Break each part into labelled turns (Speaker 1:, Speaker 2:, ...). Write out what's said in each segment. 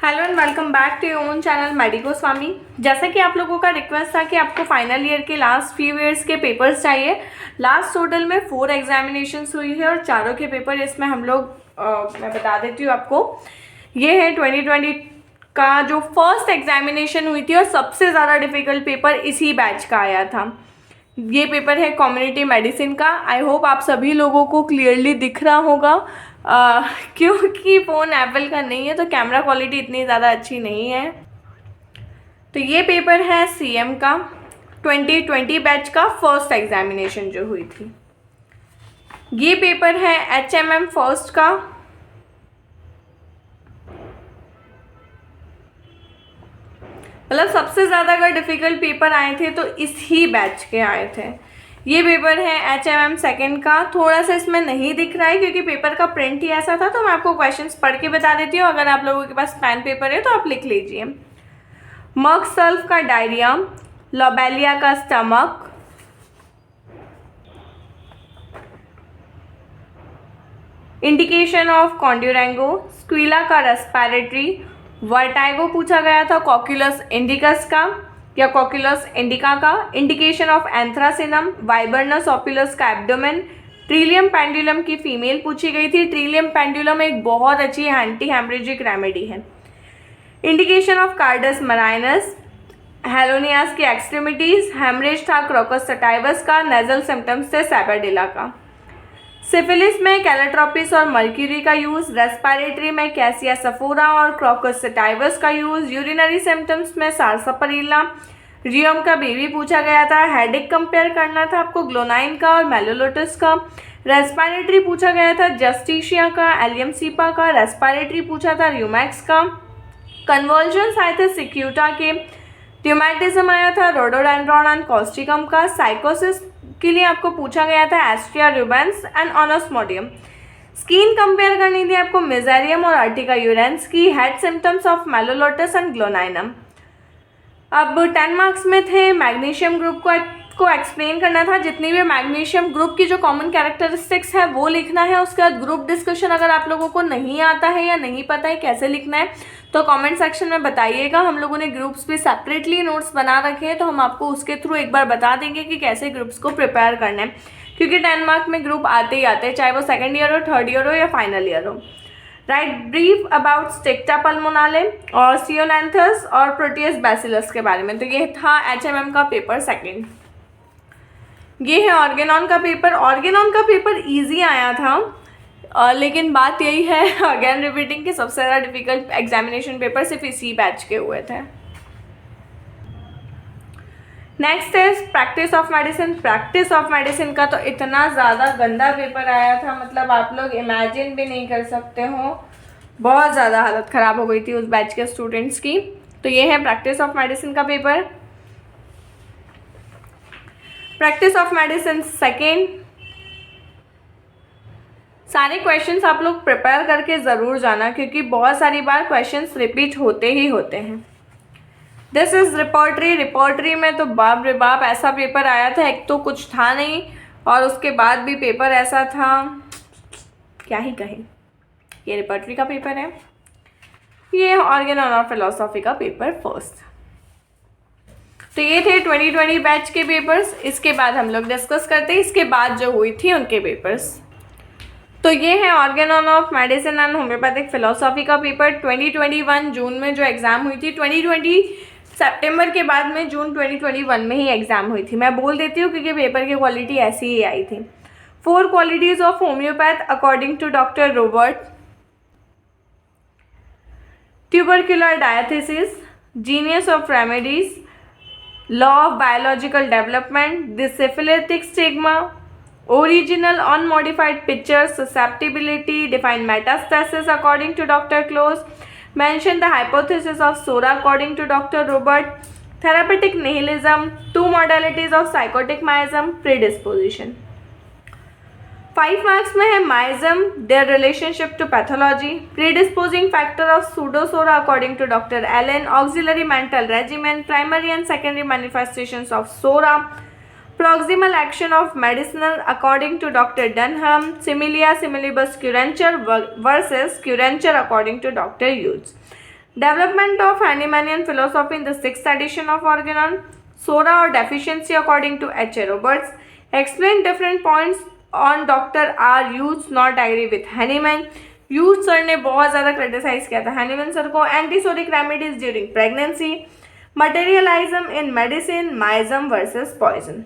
Speaker 1: Hello and welcome back to your own channel medico Swami. जैसा कि आप लोगों का रिक्वेस्ट था कि आपको फाइनल ईयर के लास्ट फ्यू ईयर्स के पेपर्स चाहिए। लास्ट टोटल में 4 एग्जामिनेशंस हुई है और चारों के पेपर इसमें हम लोग मैं बता देती हूँ आपको। ये है 2020 का जो फर्स्ट एग्जामिनेशन हुई थी और सबसे ज़्यादा डिफ़िकल्ट पेपर इसी बैच का आया था। ये पेपर है कम्युनिटी मेडिसिन का। आई होप आप सभी लोगों को क्लियरली दिख रहा होगा। क्योंकि फ़ोन एप्पल का नहीं है तो कैमरा क्वालिटी इतनी ज़्यादा अच्छी नहीं है। तो ये पेपर है सीएम का 2020 बैच का फर्स्ट एग्जामिनेशन जो हुई थी। ये पेपर है एचएमएम फर्स्ट का। मतलब सबसे ज़्यादा अगर डिफ़िकल्ट पेपर आए थे तो इसी बैच के आए थे। ये पेपर है एचएमएम सेकंड का। थोड़ा सा इसमें नहीं दिख रहा है क्योंकि पेपर का प्रिंट ही ऐसा था, तो मैं आपको क्वेश्चंस पढ़ के बता देती हूँ। अगर आप लोगों के पास पेन पेपर है तो आप लिख लीजिए। मर्क सल्फ का डायरिया, लोबेलिया का स्टमक, इंडिकेशन ऑफ कॉन्ड्यूरेंगो, स्क्विला का रेस्पिरेटरी, वर्टाइगो पूछा गया था कॉक्यूलस इंडिकस का या कॉक्यूलस इंडिका का, इंडिकेशन ऑफ एंथ्रासिनम, वाइबर्नस ओपुलस का एब्डोमेन, ट्रिलियम पेंडुलम की फीमेल पूछी गई थी। ट्रिलियम पेंडुलम एक बहुत अच्छी एंटी हेमरेजिक रेमेडी है। इंडिकेशन ऑफ कार्डस मराइनस, हेलोनियास की एक्सट्रीमिटीज, हेमरेज था क्रोकस सटाइवस का, नेजल सिम्टम्स थे सैपेडिला का। सिफिलिस में कैलाट्रोपिस और मर्क्यूरी का यूज़, रेस्पिरेटरी में कैसिया सफोरा और क्रोकस सटाइवस का यूज़, यूरिनरी सिम्टम्स में सारसापरिला, रियम का बेबी पूछा गया था, हेडेक कंपेयर करना था आपको ग्लोनाइन का और मेलोलोटस का, रेस्पिरेटरी पूछा गया था जस्टिशिया का, एलियम सीपा का, रेस्पिरेटरी पूछा था र्यूमैक्स का, कन्वर्जन्स आए थे सिक्यूटा के, ट्यूमेटिज्म आया था रोडोडेंड्रॉन एंड कॉस्टिकम का, साइकोसिस के लिए आपको पूछा गया था asterias rubens and onosmodium, skin compare करनी थी आपको मेजेरियम और अर्टिका यूरेंस की, head symptoms of melilotus and glonoinum. अब 10 मार्क्स में थे मैग्नीशियम ग्रुप को एक्सप्लेन करना था। जितनी भी मैग्नीशियम ग्रुप की जो कॉमन कैरेक्टरिस्टिक्स है वो लिखना है। उसके बाद ग्रुप डिस्कशन अगर आप लोगों को नहीं आता है या नहीं पता है कैसे लिखना है तो कमेंट सेक्शन में बताइएगा। हम लोगों ने ग्रुप्स पे सेपरेटली नोट्स बना रखे हैं तो हम आपको उसके थ्रू एक बार बता देंगे कि कैसे ग्रुप्स को प्रिपेयर करना है, क्योंकि 10 मार्क में ग्रुप आते ही आते हैं, चाहे वो सेकेंड ईयर हो, थर्ड ईयर हो या फाइनल ईयर हो। राइट, ब्रीफ अबाउट स्टिक्टा पल्मोनाले और सियोनैंथस और प्रोटियस बैसिलस के बारे में। तो ये था एचएमएम का पेपर सेकेंड। ये है ऑर्गेनॉन का पेपर। ऑर्गेनॉन का पेपर इजी आया था, लेकिन बात यही है अगेन रिपीटिंग कि सबसे ज़्यादा डिफिकल्ट एग्जामिनेशन पेपर सिर्फ इसी बैच के हुए थे। Next is practice of medicine. Practice of medicine का तो इतना ज़्यादा गंदा पेपर आया था, मतलब आप लोग इमेजिन भी नहीं कर सकते हो। बहुत ज़्यादा हालत ख़राब हो गई थी उस बैच के स्टूडेंट्स की। तो ये है प्रैक्टिस ऑफ मेडिसिन का paper. Practice of medicine second. सारे क्वेश्चंस आप लोग प्रिपेयर करके ज़रूर जाना, क्योंकि बहुत सारी बार क्वेश्चंस रिपीट होते ही होते हैं। This is repertory. रिपोर्टरी में तो बाप रे बाप ऐसा पेपर आया था, एक तो कुछ था नहीं और उसके बाद भी पेपर ऐसा था, क्या ही कहें। ये रिपोर्टरी का पेपर है। ये ऑर्गेनॉन और फिलोसॉफी का पेपर फर्स्ट। तो ये थे 2020 बैच के पेपर्स। इसके बाद हम लोग डिस्कस करते हैं इसके बाद जो हुई थी उनके पेपर्स। तो ये है Organon of medicine and homeopathic philosophy का पेपर। 2021 जून में जो एग्ज़ाम हुई थी, 2020 सितंबर के बाद में जून 2021 में ही एग्ज़ाम हुई थी। मैं बोल देती हूँ क्योंकि पेपर की क्वालिटी ऐसी ही आई थी। 4 qualities of homoeopath according to doctor Robert. Tubercular diathesis, genius of remedies, law of biological development, the syphilitic stigma, original unmodified pictures, susceptibility, define metastasis according to Dr. Close, mention the hypothesis of SORA according to Dr. Robert, therapeutic nihilism, 2 modalities of psychotic miasm, predisposition. 5 marks में है miasm, their relationship to pathology, predisposing factor of pseudo-SORA according to Dr. Allen, auxiliary mental regimen, primary and secondary manifestations of SORA, proximal action of medicinal according to Dr. Dunham, similia similibus curenture versus curenture according to Dr. Hughes. Development of Hahnemannian philosophy in the 6th edition of Organon. Sora or deficiency according to H. A. Roberts. Explain different points on Dr. R. Hughes not agree with Hahnemann. Hughes sir ने बहुत ज़्यादा criticise किया था Hahnemann sir को. Antipsoric remedies during pregnancy. Materialism in medicine. Miasm versus poison.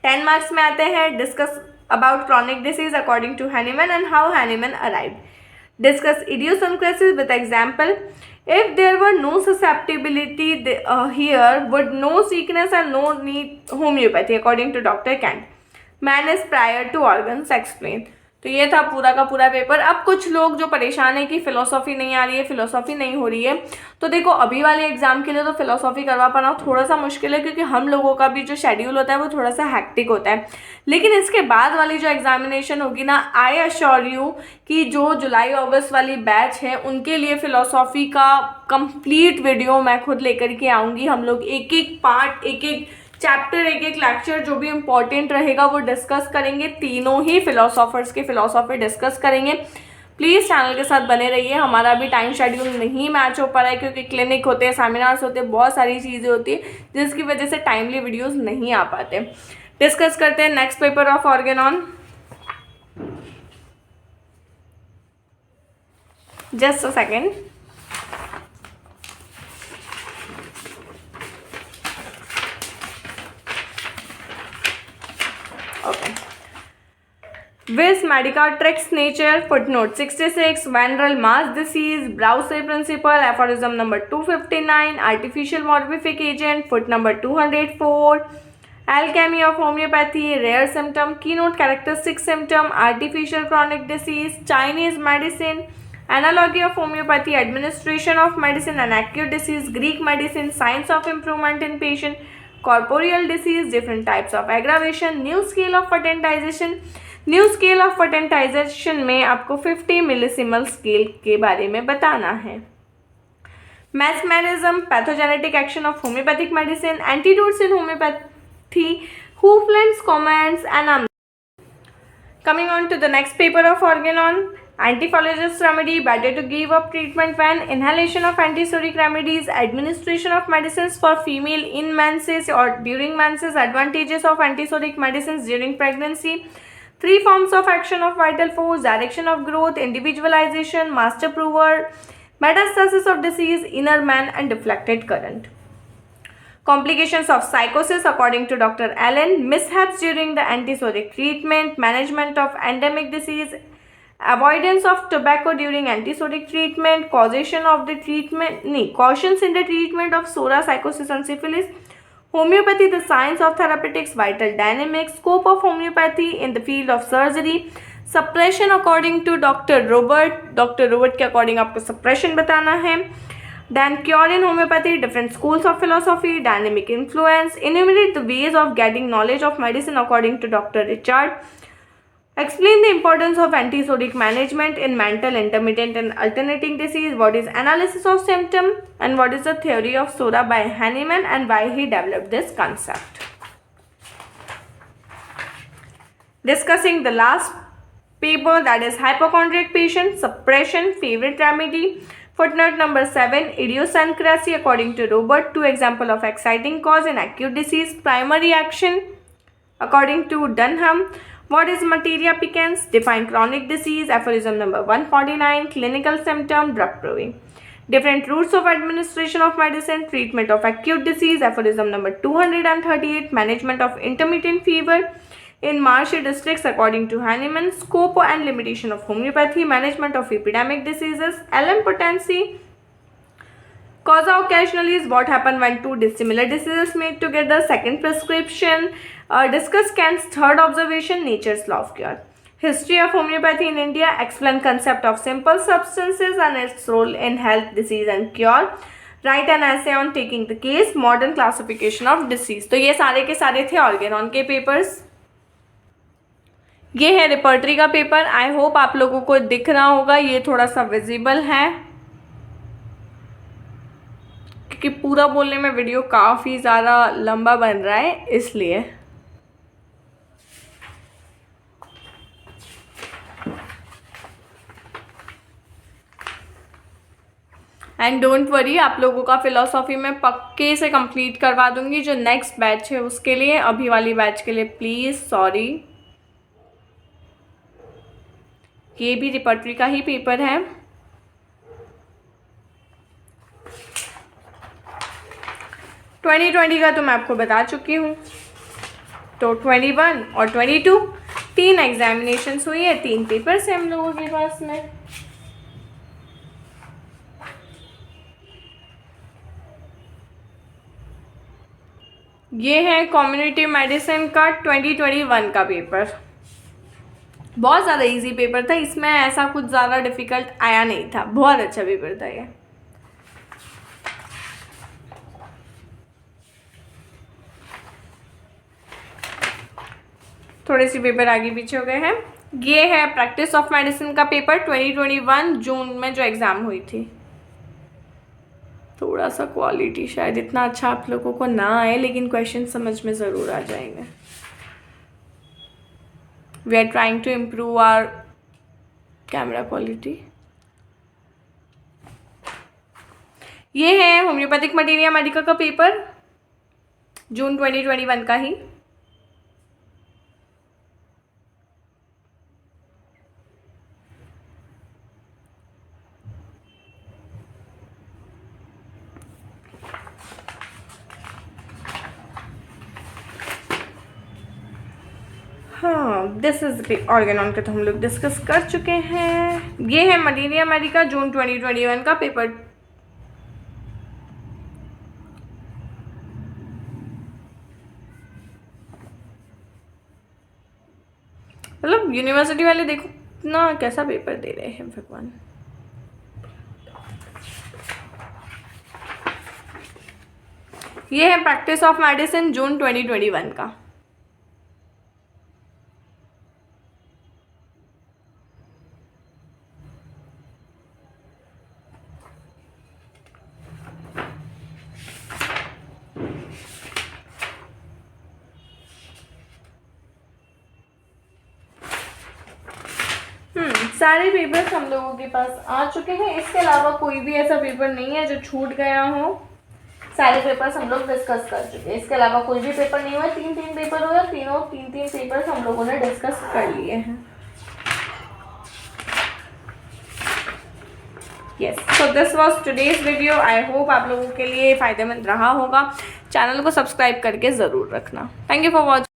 Speaker 1: 10 marks में आते हैं. Discuss about chronic disease according to Hahnemann and how Hahnemann arrived. Discuss idiosyncrasies with example. If there were no susceptibility here, would no sickness and no need homeopathy according to Dr. Kant. Man is prior to organs explained. तो ये था पूरा का पूरा paper. अब कुछ लोग जो परेशान है कि फिलोसॉफी नहीं आ रही है, फिलोसॉफी नहीं हो रही है, तो देखो अभी वाले एग्जाम के लिए तो फिलोसॉफी करवा पाना थोड़ा सा मुश्किल है, क्योंकि हम लोगों का भी जो शेड्यूल होता है वो थोड़ा सा हैक्टिक होता है. लेकिन इसके बाद वाली जो एग्जामिनेशन होगी ना, आई अश्योर यू कि जो जुलाई अगस्त वाली बैच है उनके लिए फिलोसॉफी का कंप्लीट वीडियो मैं खुद लेकर के आऊँगी. हम लोग एक एक पार्ट, एक एक चैप्टर, एक एक लेक्चर जो भी इम्पोर्टेंट रहेगा वो डिस्कस करेंगे. तीनों ही फिलोसोफर्स के फिलोसॉफी डिस्कस करेंगे. प्लीज़ चैनल के साथ बने रहिए. हमारा भी टाइम शेड्यूल नहीं मैच हो पा रहा है, क्योंकि क्लिनिक होते हैं, सेमिनार्स होते हैं, बहुत सारी चीज़ें होती है जिसकी वजह से टाइमली वीडियोस नहीं आ पाते. डिस्कस करते हैं next paper of Organon. Just a second. Okay. Vis Medicatrix nature. Footnote 66. Venereal mass disease. Browse principle. Aphorism number 259. Artificial morbific agent. Foot number 204. Alchemy of homeopathy. Rare symptom. Keynote characteristic symptom. Artificial chronic disease. Chinese medicine. Analogy of homeopathy. Administration of medicine and acute disease. Greek medicine. Science of improvement in patient. Corporeal disease, different types of aggravation. New scale of patentization. New scale of patentization में आपको 50 मिलीसिमल scale के बारे में बताना है. Mesmerism, pathogenetic action of homeopathic medicine, antidotes in homeopathy, Hufland's comments, and coming on to the next paper of Organon. Antiphologist remedy. Better to give up treatment when inhalation of antisoric remedies. Administration of medicines for female in menses or during menses. Advantages of antisoric medicines during pregnancy. 3 forms of action of vital force. Direction of growth. Individualization. Master prover. Metastasis of disease. Inner man and deflected current. Complications of psychosis according to Dr. Allen. Mishaps during the antisoric treatment. Management of endemic disease. Avoidance of tobacco during antisoric treatment. Cautions in the treatment of SORA, psychosis and syphilis. Homeopathy, the science of therapeutics, vital dynamics. Scope of homeopathy in the field of surgery. Suppression according to Dr. Robert. Dr. Robert के according आपको suppression बताना है. Then cure in homeopathy, different schools of philosophy, dynamic influence. Enumerate the ways of getting knowledge of medicine according to Dr. Richard. Explain the importance of antisoric management in mental, intermittent and alternating disease. What is analysis of symptom and what is the theory of SORA by Hahnemann and why he developed this concept. Discussing the last paper, that is hypochondriac patient, suppression, favorite remedy. Footnote number 7. Idiosyncrasy according to Robert. 2 example of exciting cause in acute disease. Primary action according to Dunham. What is materia peccans? Define chronic disease. Aphorism number 149. Clinical symptom. Drug proving. Different routes of administration of medicine. Treatment of acute disease. Aphorism number 238. Management of intermittent fever in marshy districts according to Hahnemann. Scope and limitation of homeopathy. Management of epidemic diseases. LM potency. Causa occasionally is what happen when 2 dissimilar diseases meet together. Second prescription. Discuss Kant's third observation, nature's law of cure. History of homeopathy in India. Explain concept of simple substances and its role in health, disease and cure. Write an essay on taking the case. Modern classification of disease. तो ये सारे के सारे थे Organon के papers. ये है repertory का पेपर. आई होप आप लोगों को दिख रहा होगा. ये थोड़ा सा विजिबल है क्योंकि पूरा बोलने में वीडियो काफ़ी ज़्यादा लंबा बन रहा है, इसलिए. एंड डोंट वरी, आप लोगों का फिलोसॉफी में पक्के से कंप्लीट करवा दूंगी। जो नेक्स्ट बैच है उसके लिए, अभी वाली बैच के लिए प्लीज़ सॉरी। ये भी रिपर्टरी का ही पेपर है। ट्वेंटी का तो मैं आपको बता चुकी हूँ। तो 21 और 22 3 एग्जामिनेशंस हुई है, 3 पेपर्स हैं हम लोगों के पास में। ये है कम्युनिटी मेडिसिन का 2021 का पेपर। बहुत ज़्यादा इजी पेपर था, इसमें ऐसा कुछ ज़्यादा डिफ़िकल्ट आया नहीं था, बहुत अच्छा पेपर था ये। थोड़े से पेपर आगे पीछे हो गए हैं। ये है प्रैक्टिस ऑफ मेडिसिन का पेपर 2021 जून में जो एग्ज़ाम हुई थी। थोड़ा सा क्वालिटी शायद इतना अच्छा आप लोगों को ना आए, लेकिन क्वेश्चन समझ में ज़रूर आ जाएंगे। We are trying to improve our camera quality. ये है होम्योपैथिक मटीरिया मेडिका का पेपर, जून 2021 का ही। हाँ, दिस इज ऑर्गेनॉन का तो हम लोग डिस्कस कर चुके हैं। ये है मटीरिया मेडिका जून 2021 का पेपर। मतलब यूनिवर्सिटी वाले देखो ना कैसा पेपर दे रहे हैं भगवान। ये है प्रैक्टिस ऑफ मेडिसिन जून 2021 का। सारे पेपर्स हम लोगों के पास आ चुके हैं। इसके अलावा कोई भी ऐसा पेपर नहीं है जो छूट गया हो। सारे पेपर्स हम लोग डिस्कस कर चुके हैं। इसके अलावा कोई भी पेपर नहीं हुआ। 3 पेपर हुए, तीनों 3 पेपर्स हम लोगों ने डिस्कस कर लिए हैं। Yes, so this was today's video. I hope आप लोगों के लिए फ़ायदेमंद रहा होगा। चैनल को सब्सक्राइब करके ज़रूर रखना। Thank you for watching.